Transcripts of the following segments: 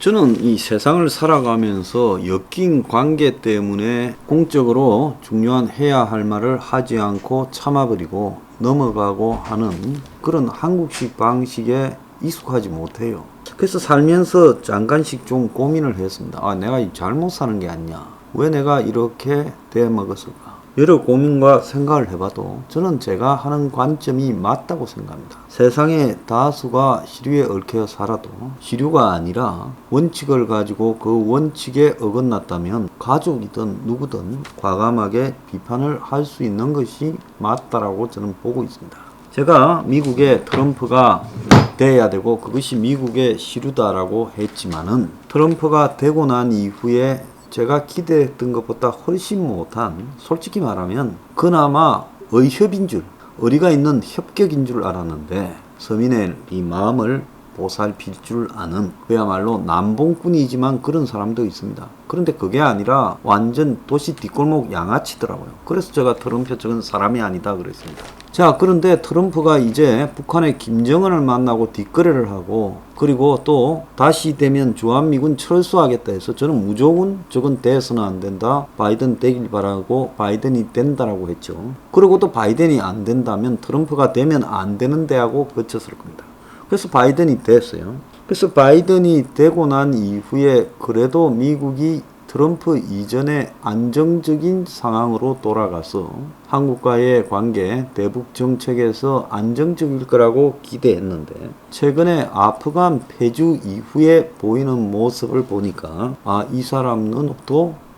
저는 이 세상을 살아가면서 엮인 관계 때문에 공적으로 중요한 해야 할 말을 하지 않고 참아버리고 넘어가고 하는 그런 한국식 방식에 익숙하지 못해요. 그래서 살면서 잠깐씩 좀 고민을 했습니다. 내가 잘못 사는 게 아니냐. 왜 내가 이렇게 돼먹었을까? 여러 고민과 생각을 해봐도 저는 제가 하는 관점이 맞다고 생각합니다. 세상의 다수가 시류에 얽혀 살아도 시류가 아니라 원칙을 가지고 그 원칙에 어긋났다면 가족이든 누구든 과감하게 비판을 할 수 있는 것이 맞다라고 저는 보고 있습니다. 제가 미국의 트럼프가 돼야 되고 그것이 미국의 시류다라고 했지만은 트럼프가 되고 난 이후에 제가 기대했던 것보다 훨씬 못한, 솔직히 말하면 그나마 의협인 줄, 의리가 있는 협격인 줄 알았는데 서민의 이 마음을 보살필 줄 아는 그야말로 남봉꾼이지만 그런 사람도 있습니다. 그런데 그게 아니라 완전 도시 뒷골목 양아치더라고요. 그래서 제가 트럼프 저건 사람이 아니다 그랬습니다. 자, 그런데 트럼프가 이제 북한의 김정은을 만나고 뒷거래를 하고 그리고 또 다시 되면 주한미군 철수하겠다 해서 저는 무조건 저건 돼서는 안 된다. 바이든 되길 바라고 바이든이 된다라고 했죠. 그리고 또 바이든이 안 된다면 트럼프가 되면 안 되는데 하고 거쳤을 겁니다. 그래서 바이든이 됐어요. 그래서 바이든이 되고 난 이후에 그래도 미국이 트럼프 이전의 안정적인 상황으로 돌아가서 한국과의 관계, 대북 정책에서 안정적일 거라고 기대했는데 최근에 아프간 패주 이후에 보이는 모습을 보니까 이 사람은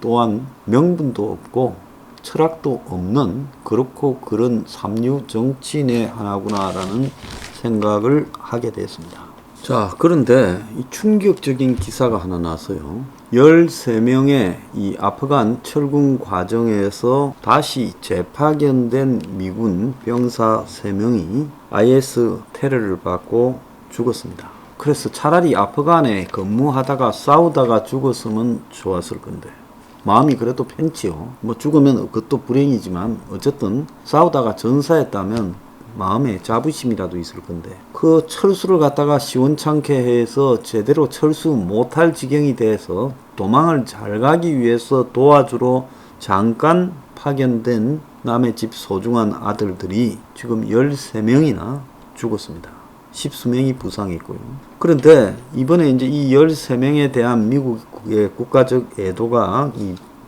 또한 명분도 없고 철학도 없는 그렇고 그런 삼류 정치인의 하나구나라는 생각을 하게 됐습니다. 자, 그런데 이 충격적인 기사가 하나 나서요. 13명의 이 아프간 철군 과정에서 다시 재파견된 미군 병사 3명이 IS 테러를 받고 죽었습니다. 그래서 차라리 아프간에 근무하다가 싸우다가 죽었으면 좋았을 건데 마음이 그래도 편치요. 죽으면 그것도 불행이지만 어쨌든 싸우다가 전사했다면 마음에 자부심이라도 있을 건데 그 철수를 갖다가 시원찮게 해서 제대로 철수 못할 지경이 돼서 도망을 잘 가기 위해서 도와주러 잠깐 파견된 남의 집 소중한 아들들이 지금 13명이나 죽었습니다. 10수명이 부상했고요. 그런데 이번에 이제 이 13명에 대한 미국의 국가적 애도가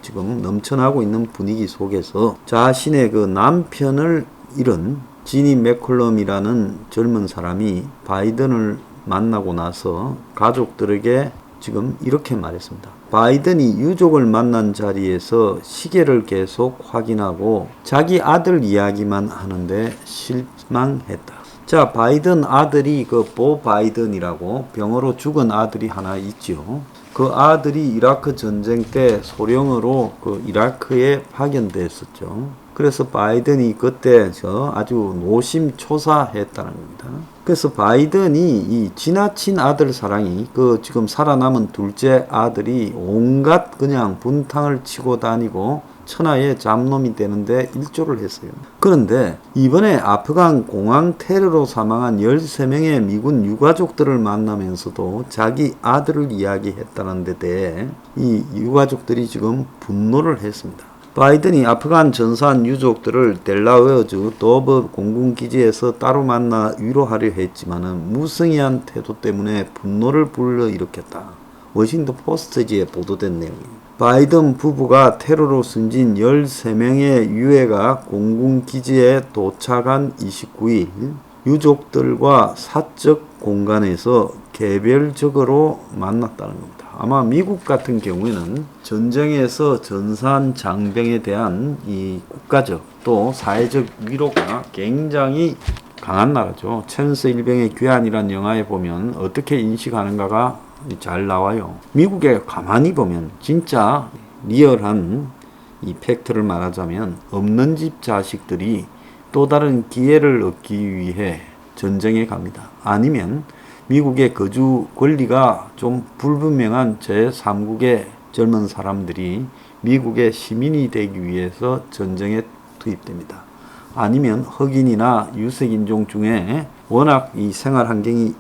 지금 넘쳐나고 있는 분위기 속에서 자신의 그 남편을 잃은 지니 맥컬럼이라는 젊은 사람이 바이든을 만나고 나서 가족들에게 지금 이렇게 말했습니다. 바이든이 유족을 만난 자리에서 시계를 계속 확인하고 자기 아들 이야기만 하는데 실망했다. 자, 바이든 아들이 보 바이든이라고 병으로 죽은 아들이 하나 있죠. 그 아들이 이라크 전쟁 때 소령으로 이라크에 파견됐었죠. 그래서 바이든이 그때 아주 노심초사했다는 겁니다. 그래서 바이든이 이 지나친 아들 사랑이 지금 살아남은 둘째 아들이 온갖 그냥 분탕을 치고 다니고 천하의 잡놈이 되는데 일조를 했어요. 그런데 이번에 아프간 공항 테러로 사망한 13명의 미군 유가족들을 만나면서도 자기 아들을 이야기했다는 데 대해 이 유가족들이 지금 분노를 했습니다. 바이든이 아프간 전사한 유족들을 델라웨어주 도브 공군기지에서 따로 만나 위로하려 했지만은 무성의한 태도 때문에 분노를 불러일으켰다. 워싱턴 포스트지에 보도된 내용입니다. 바이든 부부가 테러로 숨진 13명의 유해가 공군기지에 도착한 29일 유족들과 사적 공간에서 개별적으로 만났다는 겁니다. 아마 미국 같은 경우에는 전쟁에서 전사한 장병에 대한 이 국가적 또 사회적 위로가 굉장히 강한 나라죠. 천서 일병의 귀환이라는 영화에 보면 어떻게 인식하는가가 잘 나와요. 미국에 가만히 보면 진짜 리얼한 이 팩트를 말하자면 없는 집 자식들이 또 다른 기회를 얻기 위해 전쟁에 갑니다. 아니면 미국의 거주 권리가 좀 불분명한 제3국의 젊은 사람들이 미국의 시민이 되기 위해서 전쟁에 투입됩니다. 아니면 흑인이나 유색인종 중에 워낙 이 생활 환경이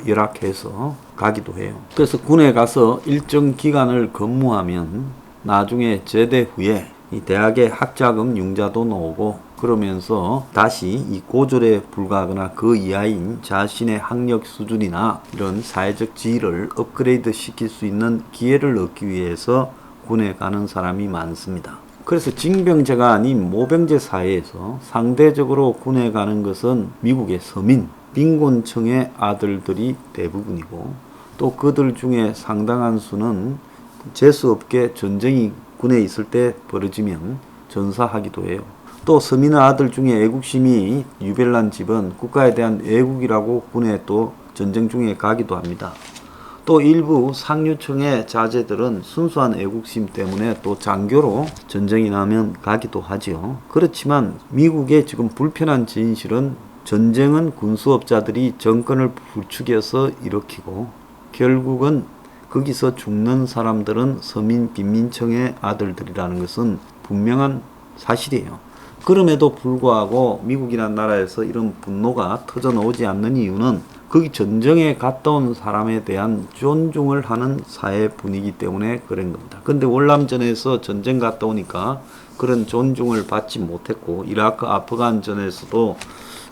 열악해서 가기도 해요. 그래서 군에 가서 일정 기간을 근무하면 나중에 제대 후에 이 대학의 학자금 융자도 나오고 그러면서 다시 이 고졸에 불과하거나 그 이하인 자신의 학력 수준이나 이런 사회적 지위를 업그레이드 시킬 수 있는 기회를 얻기 위해서 군에 가는 사람이 많습니다. 그래서 징병제가 아닌 모병제 사회에서 상대적으로 군에 가는 것은 미국의 서민, 빈곤층의 아들들이 대부분이고 또 그들 중에 상당한 수는 재수없게 전쟁이 군에 있을 때 벌어지면 전사하기도 해요. 또 서민의 아들 중에 애국심이 유별난 집은 국가에 대한 애국이라고 군에 또 전쟁 중에 가기도 합니다. 또 일부 상류층의 자제들은 순수한 애국심 때문에 또 장교로 전쟁이 나면 가기도 하지요. 그렇지만 미국의 지금 불편한 진실은 전쟁은 군수업자들이 정권을 부추겨서 일으키고 결국은 거기서 죽는 사람들은 서민 빈민층의 아들들이라는 것은 분명한 사실이에요. 그럼에도 불구하고 미국이라는 나라에서 이런 분노가 터져 나오지 않는 이유는 거기 전쟁에 갔다 온 사람에 대한 존중을 하는 사회 분위기 때문에 그런 겁니다. 근데 월남전에서 전쟁 갔다 오니까 그런 존중을 받지 못했고 이라크 아프간전에서도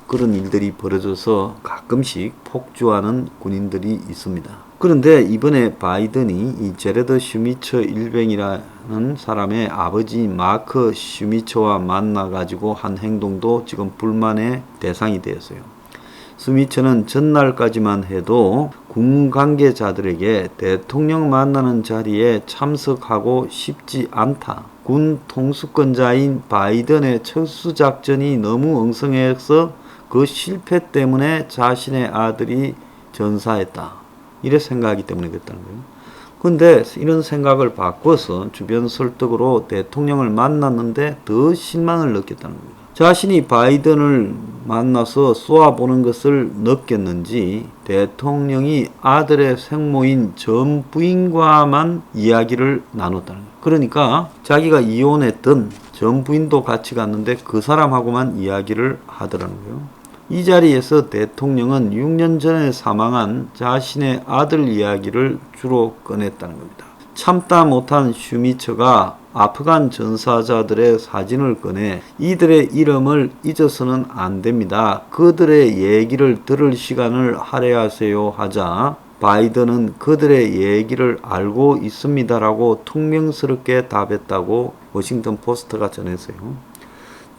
그런 일들이 벌어져서 가끔씩 폭주하는 군인들이 있습니다. 그런데 이번에 바이든이 이 제레드 슈미처 일병이라는 사람의 아버지 마크 슈미처와 만나가지고 한 행동도 지금 불만의 대상이 되었어요. 슈미처는 전날까지만 해도 군 관계자들에게 대통령 만나는 자리에 참석하고 싶지 않다. 군 통수권자인 바이든의 철수작전이 너무 엉성해서 그 실패 때문에 자신의 아들이 전사했다. 이래 생각하기 때문에 그랬다는 거예요. 근데 이런 생각을 바꿔서 주변 설득으로 대통령을 만났는데 더 실망을 느꼈다는 겁니다. 자신이 바이든을 만나서 쏘아보는 것을 느꼈는지 대통령이 아들의 생모인 전 부인과만 이야기를 나눴다는 거예요. 그러니까 자기가 이혼했던 전 부인도 같이 갔는데 그 사람하고만 이야기를 하더라는 거예요. 이 자리에서 대통령은 6년 전에 사망한 자신의 아들 이야기를 주로 꺼냈다는 겁니다. 참다 못한 슈미처가 아프간 전사자들의 사진을 꺼내 이들의 이름을 잊어서는 안 됩니다. 그들의 얘기를 들을 시간을 할애하세요 하자 바이든은 그들의 얘기를 알고 있습니다라고 퉁명스럽게 답했다고 워싱턴 포스트가 전했어요.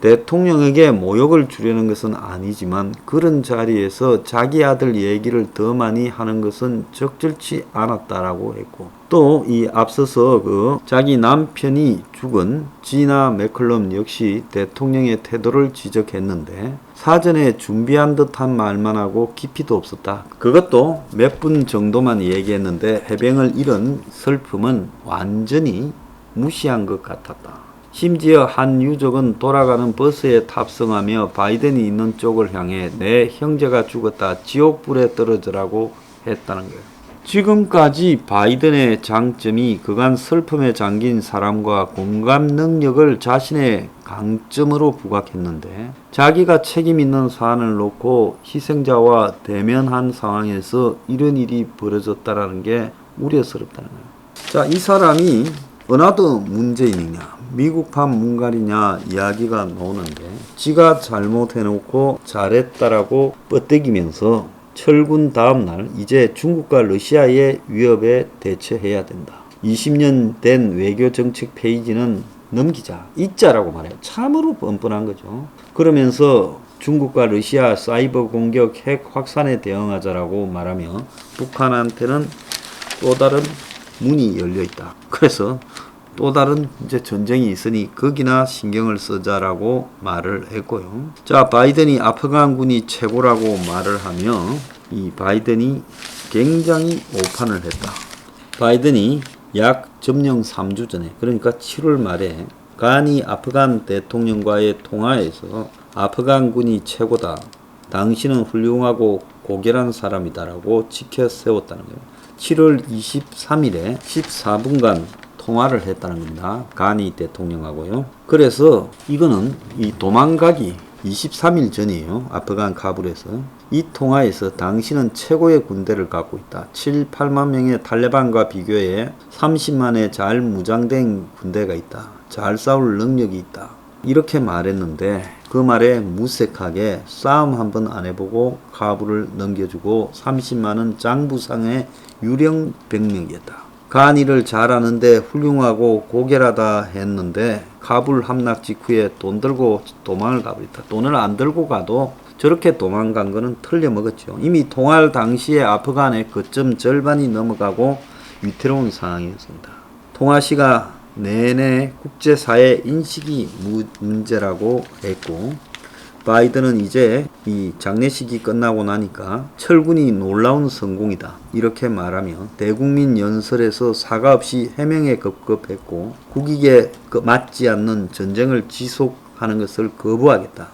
대통령에게 모욕을 주려는 것은 아니지만 그런 자리에서 자기 아들 얘기를 더 많이 하는 것은 적절치 않았다라고 했고 또 이 앞서서 자기 남편이 죽은 지나 맥컬럼 역시 대통령의 태도를 지적했는데 사전에 준비한 듯한 말만 하고 깊이도 없었다. 그것도 몇 분 정도만 얘기했는데 해병을 잃은 슬픔은 완전히 무시한 것 같았다. 심지어 한 유족은 돌아가는 버스에 탑승하며 바이든이 있는 쪽을 향해 내 형제가 죽었다 지옥불에 떨어져라고 했다는 거예요. 지금까지 바이든의 장점이 그간 슬픔에 잠긴 사람과 공감 능력을 자신의 강점으로 부각했는데 자기가 책임 있는 사안을 놓고 희생자와 대면한 상황에서 이런 일이 벌어졌다는 게 우려스럽다는 거예요. 자, 이 사람이 어느 문재인이냐 미국판 문갈이냐 이야기가 나오는데 지가 잘못해놓고 잘했다라고 뻗대기면서 철군 다음날 이제 중국과 러시아의 위협에 대처해야 된다. 20년 된 외교정책 페이지는 넘기자. 잊자라고 말해요. 참으로 뻔뻔한 거죠. 그러면서 중국과 러시아 사이버 공격 핵 확산에 대응하자라고 말하며 북한한테는 또 다른 문이 열려 있다. 그래서 또 다른 이제 전쟁이 있으니 거기나 신경을 쓰자라고 말을 했고요. 자, 바이든이 아프간군이 최고라고 말을 하며 이 바이든이 굉장히 오판을 했다. 바이든이 약 점령 3주 전에 그러니까 7월 말에 가니 아프간 대통령과의 통화에서 아프간군이 최고다. 당신은 훌륭하고 고결한 사람이다라고 지켜 세웠다는 거예요. 7월 23일에 14분간 통화를 했다는 겁니다. 가니 대통령하고요. 그래서 이거는 이 도망가기 23일 전이에요. 아프간 카불에서. 이 통화에서 당신은 최고의 군대를 갖고 있다. 7, 8만 명의 탈레반과 비교해 30만의 잘 무장된 군대가 있다. 잘 싸울 능력이 있다. 이렇게 말했는데 그 말에 무색하게 싸움 한번 안 해보고 카불을 넘겨주고 30만은 장부상의 유령 병력이었다. 간 일을 잘하는데 훌륭하고 고결하다 했는데 카불 함락 직후에 돈 들고 도망을 가버렸다. 돈을 안 들고 가도 저렇게 도망간 거는 틀려먹었죠. 이미 통할 당시에 아프간의 거점 절반이 넘어가고 위태로운 상황이었습니다. 통화 시가 내내 국제사회 인식이 문제라고 했고 바이든은 이제 이 장례식이 끝나고 나니까 철군이 놀라운 성공이다 이렇게 말하며 대국민 연설에서 사과 없이 해명에 급급했고 국익에 맞지 않는 전쟁을 지속하는 것을 거부하겠다.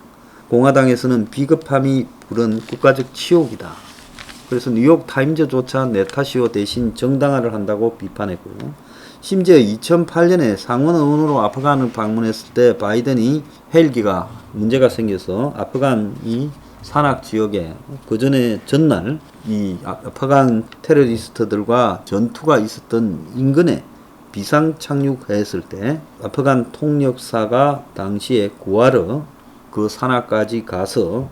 공화당에서는 비겁함이 부른 국가적 치욕이다. 그래서 뉴욕 타임즈조차 내 탓이요 대신 정당화를 한다고 비판했고요. 심지어 2008년에 상원의원으로 아프간을 방문했을 때 바이든이 헬기가 문제가 생겨서 아프간이 산악 지역에 그 전에 전날 이 아프간 테러리스트들과 전투가 있었던 인근에 비상 착륙했을 때 아프간 통역사가 당시에 구하러 그 산악까지 가서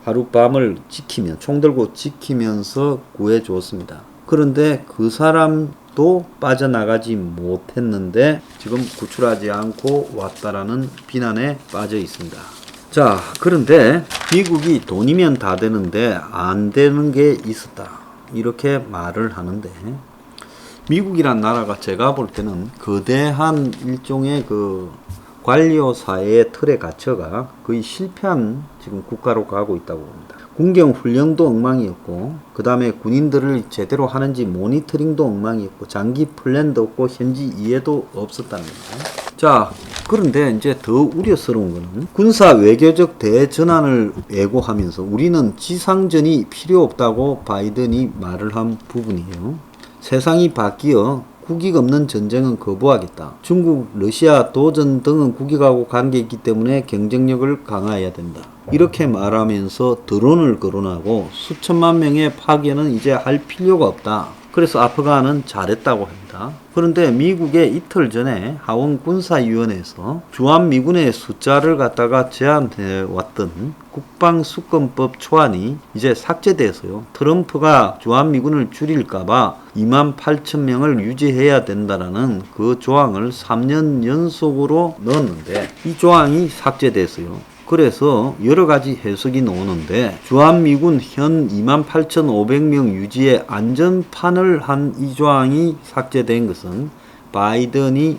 하룻밤을 지키며 총 들고 지키면서 구해 주었습니다. 그런데 그 사람도 빠져나가지 못했는데 지금 구출하지 않고 왔다라는 비난에 빠져 있습니다. 자, 그런데 미국이 돈이면 다 되는데 안 되는 게 있었다. 이렇게 말을 하는데 미국이란 나라가 제가 볼 때는 거대한 일종의 그 관료 사회의 틀에 갇혀가 거의 실패한 지금 국가로 가고 있다고 봅니다. 군경 훈련도 엉망이었고 그 다음에 군인들을 제대로 하는지 모니터링도 엉망이었고 장기 플랜도 없고 현지 이해도 없었다는 겁니다. 자, 그런데 이제 더 우려스러운 거는 군사 외교적 대전환을 예고하면서 우리는 지상전이 필요 없다고 바이든이 말을 한 부분이에요. 세상이 바뀌어 국익 없는 전쟁은 거부하겠다. 중국, 러시아, 도전 등은 국익하고 관계있기 때문에 경쟁력을 강화해야 된다. 이렇게 말하면서 드론을 거론하고 수천만 명의 파견은 이제 할 필요가 없다. 그래서 아프간은 잘했다고 합니다. 그런데 미국의 이틀 전에 하원 군사위원회에서 주한미군의 숫자를 갖다가 제안해 왔던 국방수권법 초안이 이제 삭제돼서요. 트럼프가 주한미군을 줄일까봐 28,000명을 유지해야 된다라는 그 조항을 3년 연속으로 넣었는데 이 조항이 삭제됐어요. 그래서 여러 가지 해석이 나오는데 주한미군 현 28,500명 유지의 안전판을 한 이 조항이 삭제된 것은 바이든이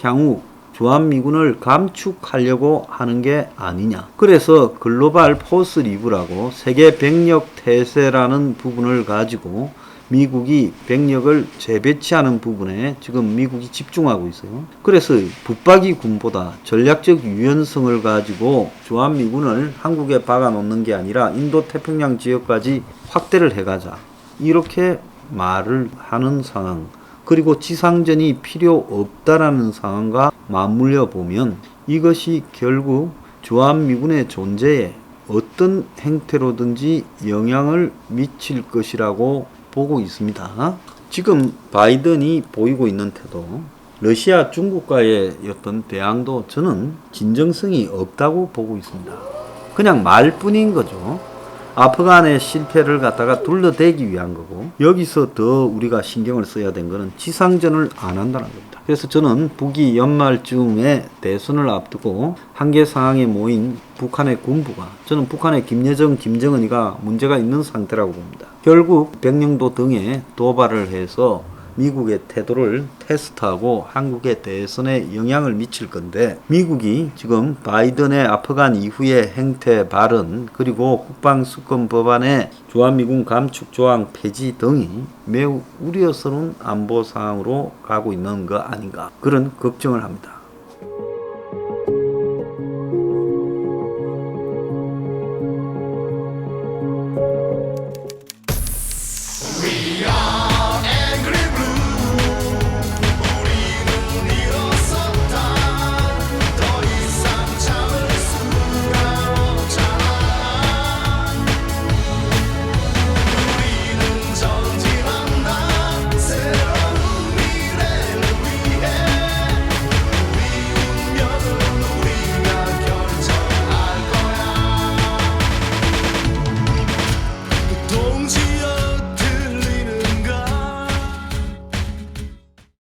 향후 주한미군을 감축하려고 하는 게 아니냐. 그래서 글로벌 포스 리브라고 세계 병력 태세라는 부분을 가지고 미국이 병력을 재배치하는 부분에 지금 미국이 집중하고 있어요. 그래서 붙박이 군보다 전략적 유연성을 가지고 주한미군을 한국에 박아놓는 게 아니라 인도 태평양 지역까지 확대를 해가자. 이렇게 말을 하는 상황. 그리고 지상전이 필요 없다라는 상황과 맞물려 보면 이것이 결국 주한미군의 존재에 어떤 행태로든지 영향을 미칠 것이라고 보고 있습니다. 지금 바이든이 보이고 있는 태도, 러시아, 중국과의 어떤 대항도 저는 진정성이 없다고 보고 있습니다. 그냥 말뿐인 거죠. 아프간의 실패를 갖다가 둘러대기 위한 거고 여기서 더 우리가 신경을 써야 된 거는 지상전을 안 한다는 겁니다. 그래서 저는 북이 연말쯤에 대선을 앞두고 한계 상황에 모인 북한의 군부가 저는 북한의 김여정, 김정은이가 문제가 있는 상태라고 봅니다. 결국 백령도 등에 도발을 해서 미국의 태도를 테스트하고 한국의 대선에 영향을 미칠 건데 미국이 지금 바이든의 아프간 이후의 행태 발언 그리고 국방수권 법안의 주한미군 감축 조항 폐지 등이 매우 우려스러운 안보 상황으로 가고 있는 거 아닌가 그런 걱정을 합니다.